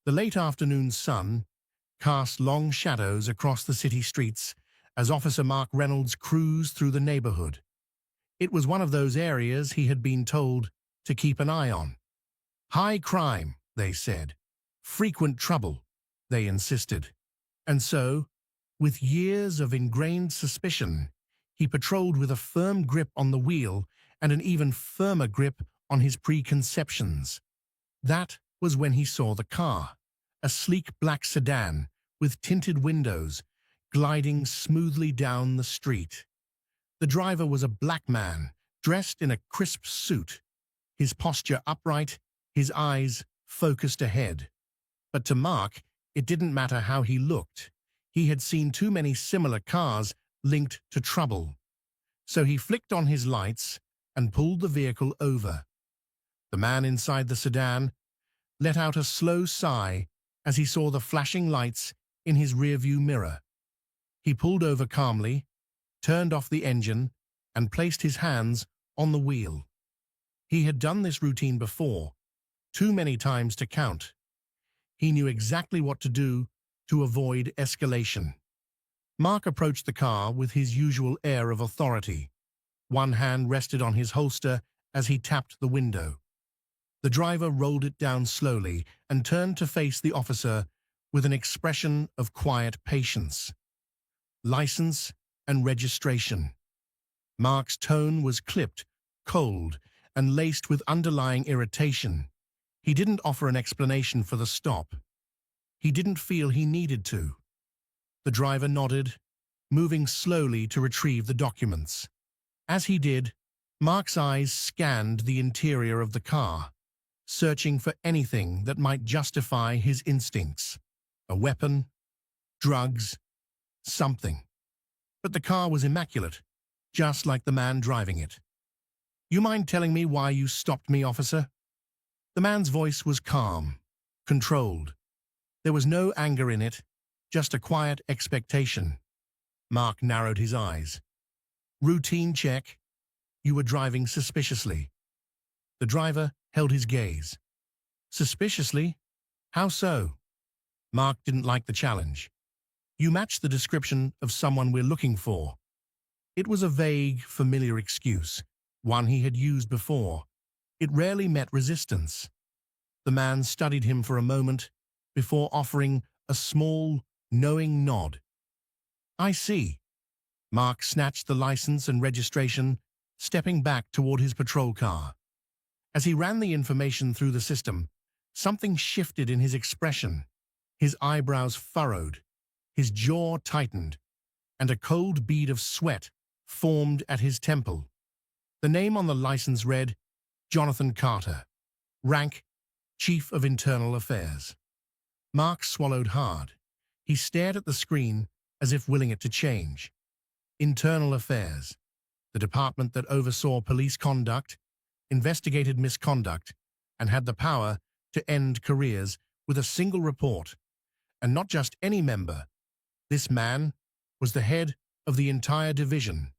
The late afternoon sun cast long shadows across the city streets as Officer Mark Reynolds cruised through the neighborhood. It was one of those areas he had been told to keep an eye on. High crime, they said. Frequent trouble, they insisted. And so, with years of ingrained suspicion, he patrolled with a firm grip on the wheel and an even firmer grip on his preconceptions. That was when he saw the car, a sleek black sedan with tinted windows, gliding smoothly down the street. The driver was a black man, dressed in a crisp suit, his posture upright, his eyes focused ahead. But to Mark, it didn't matter how he looked. He had seen too many similar cars linked to trouble. So he flicked on his lights and pulled the vehicle over. The man inside the sedan let out a slow sigh as he saw the flashing lights in his rearview mirror. He pulled over calmly, turned off the engine, and placed his hands on the wheel. He had done this routine before, too many times to count. He knew exactly what to do to avoid escalation. Mark approached the car with his usual air of authority. One hand rested on his holster as he tapped the window. The driver rolled it down slowly and turned to face the officer with an expression of quiet patience. License and registration. Mark's tone was clipped, cold, and laced with underlying irritation. He didn't offer an explanation for the stop. He didn't feel he needed to. The driver nodded, moving slowly to retrieve the documents. As he did, Mark's eyes scanned the interior of the car, searching for anything that might justify his instincts. A weapon, drugs, something. But the car was immaculate, just like the man driving it. "You mind telling me why you stopped me, officer?" The man's voice was calm, controlled. There was no anger in it, just a quiet expectation. Mark narrowed his eyes. "Routine check. You were driving suspiciously." The driver held his gaze. "Suspiciously? How so?" Mark didn't like the challenge. "You match the description of someone we're looking for." It was a vague, familiar excuse, one he had used before. It rarely met resistance. The man studied him for a moment before offering a small, knowing nod. "I see." Mark snatched the license and registration, stepping back toward his patrol car. As he ran the information through the system, something shifted in his expression. His eyebrows furrowed, his jaw tightened, and a cold bead of sweat formed at his temple. The name on the license read, Jonathan Carter. Rank, Chief of Internal Affairs. Mark swallowed hard. He stared at the screen as if willing it to change. Internal Affairs, the department that oversaw police conduct, investigated misconduct, and had the power to end careers with a single report. And not just any member. This man was the head of the entire division.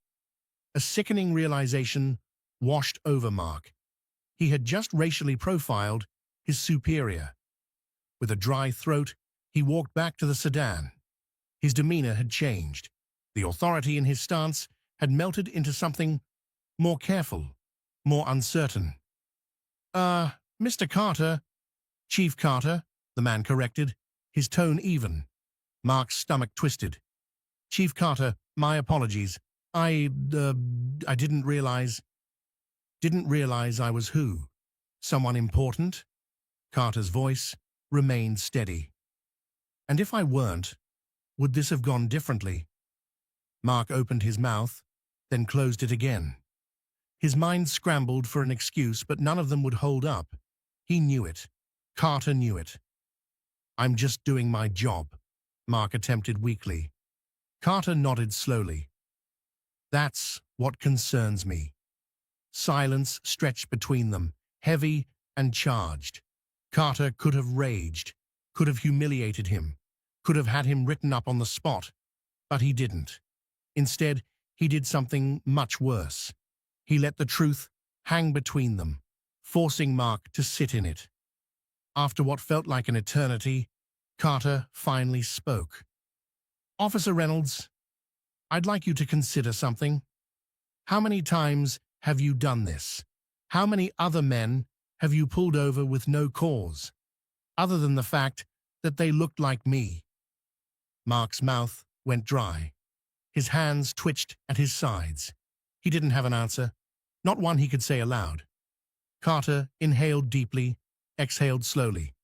A sickening realization washed over Mark. He had just racially profiled his superior. With a dry throat, he walked back to the sedan. His demeanor had changed. The authority in his stance had melted into something more careful, more uncertain. Mr. Carter." "Chief Carter," the man corrected, his tone even. Mark's stomach twisted. "Chief Carter, my apologies. I didn't realize I was who? Someone important?" Carter's voice remained steady. "And if I weren't, would this have gone differently?" Mark opened his mouth, then closed it again. His mind scrambled for an excuse, but none of them would hold up. He knew it. Carter knew it. "I'm just doing my job," Mark attempted weakly. Carter nodded slowly. "That's what concerns me." Silence stretched between them, heavy and charged. Carter could have raged, could have humiliated him, could have had him written up on the spot, but he didn't. Instead, he did something much worse. He let the truth hang between them, forcing Mark to sit in it. After what felt like an eternity, Carter finally spoke. "Officer Reynolds, I'd like you to consider something. How many times have you done this? How many other men have you pulled over with no cause, other than the fact that they looked like me?" Mark's mouth went dry. His hands twitched at his sides. He didn't have an answer, not one he could say aloud. Carter inhaled deeply, exhaled slowly.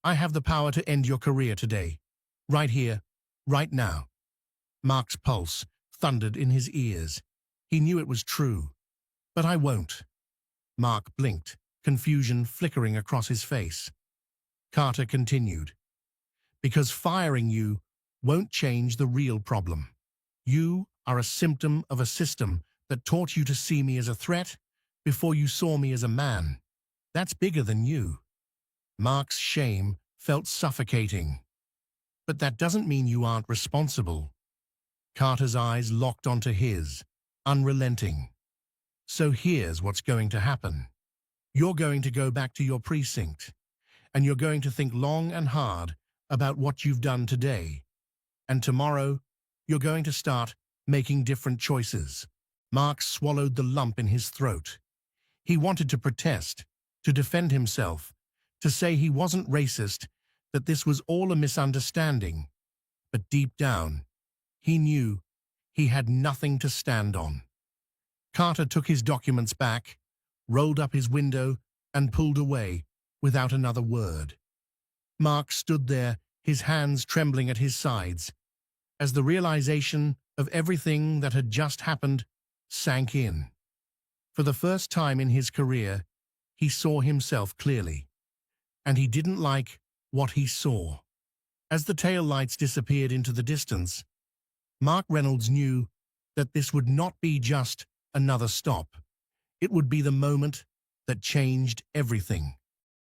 "I have the power to end your career today. Right here, right now." Mark's pulse thundered in his ears. He knew it was true. "But I won't." Mark blinked, confusion flickering across his face. Carter continued, "Because firing you won't change the real problem. You are a symptom of a system that taught you to see me as a threat before you saw me as a man. That's bigger than you." Mark's shame felt suffocating. "But that doesn't mean you aren't responsible." Carter's eyes locked onto his, unrelenting. "So here's what's going to happen. You're going to go back to your precinct, and you're going to think long and hard about what you've done today. And tomorrow, you're going to start making different choices." Mark swallowed the lump in his throat. He wanted to protest, to defend himself, to say he wasn't racist, that this was all a misunderstanding. But deep down, he knew he had nothing to stand on. Carter took his documents back, rolled up his window, and pulled away without another word. Mark stood there, his hands trembling at his sides, as the realization of everything that had just happened sank in. For the first time in his career, he saw himself clearly, and he didn't like what he saw. As the taillights disappeared into the distance, Mark Reynolds knew that this would not be just another stop. It would be the moment that changed everything.